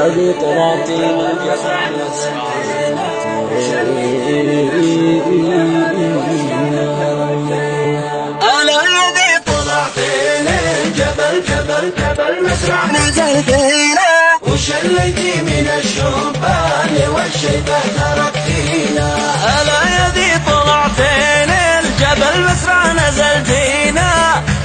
هذه طلعتينا أنا الذي طلعت الجبل جبل جبل مسرع نزلتينا وشليتي من الشبان والشيبة تركتينا. أنا الذي طلعت الجبل مسرع نزلتينا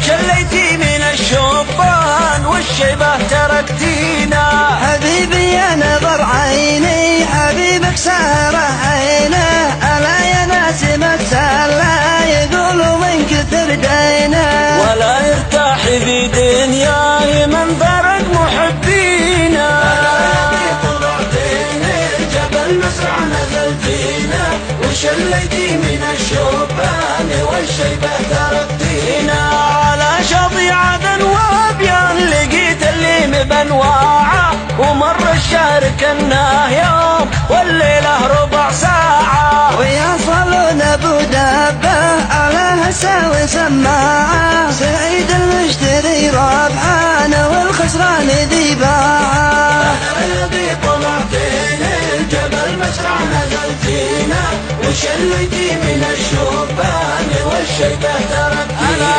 شليتي من الشبان والشيبة تركتينا. حبيبي يا نظر عيني حبيبك ساره عينه ألا يا ناس متسلى يقولوا من كثر دينه ولا يرتاح في دنياي من فرق محبينا. أنا طلعتينا الجبل مسرع نزلتينا وشليتي من الشبان والشيبة تركتينا. على شاطئ عدن وابيان لقيت اللي بانواعه ومر الشهر كناه يوم والليلة ربع ساعة ويصلون ابو دابه على هساوي سماعه سعيد المشتري ربحان والخسران ذي باعه. أنا الذي طلعتينا الجبل مسرع نزلتينا وشليتي من الشبان والشيبة تركتينا.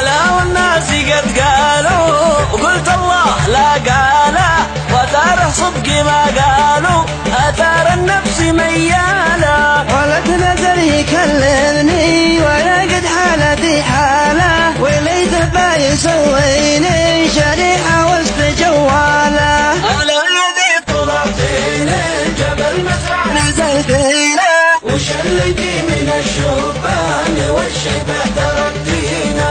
لا والناس قد قالوا وقلت الله لا قاله وتاره صدقي ما قالوا أثار النفس مياله. ولد نزل يكلمني وانا قد حالتي حاله وليته بايسويني شريحه وسط جواله. أنا الذي طلعتينا الجبل مسرع نزلتينا وشليتي من الشبان والشيبة تركتينا.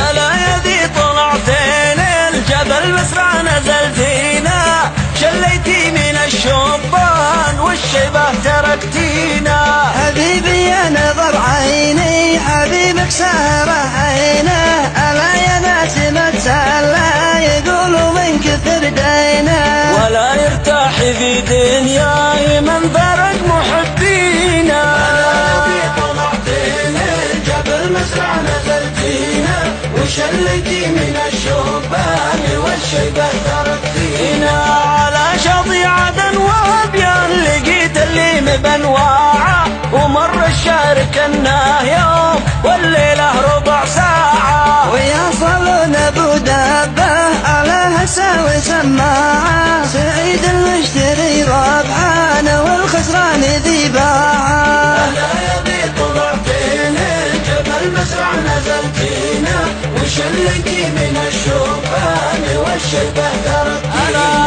أنا الذي طلعتينا الجبل مسرع نزلتينا شليتي من الشبان والشيبة تركتينا. حبيبي يا نظر عيني حبيبك ساره عينه ألا يا ناس متسلى يقولوا من كثر دينه ولا يرتاح في دنياي من فرق محبينا. أنا الذي طلعتينا الجبل مسرع نزلتينا وشليتي من الشبان والشيبة تركتينا. على شاطئ عدن وابيان لقيت اللي بانواعه ومر الشهر كناه يوم والليلة ربع ساعة ويصلون ابو دابه على هساوي سماعه سعيد المشتري ربحان والخسران ذي باعه. أنا الذي طلعتينا الجبل مسرع نزلتينا وشليتي من الشبان والشيبة تركتينا.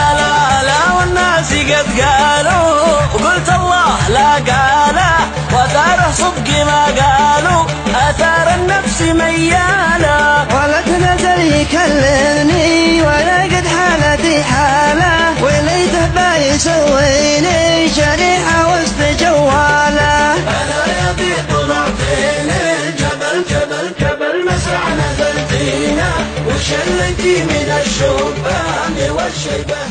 لا والناس قد قالوا وقلت الله لا قاله وثاره صدقي ما قالوا أثار النفس مياله. ولد نزل يكلمني وانا قد حالتي حاله وليته بايسويني شريحه وسط جواله. أنا الذي طلعتينا الجبل جبل جبل مسرع نزلتينا وشليتي من الشبان والشيبة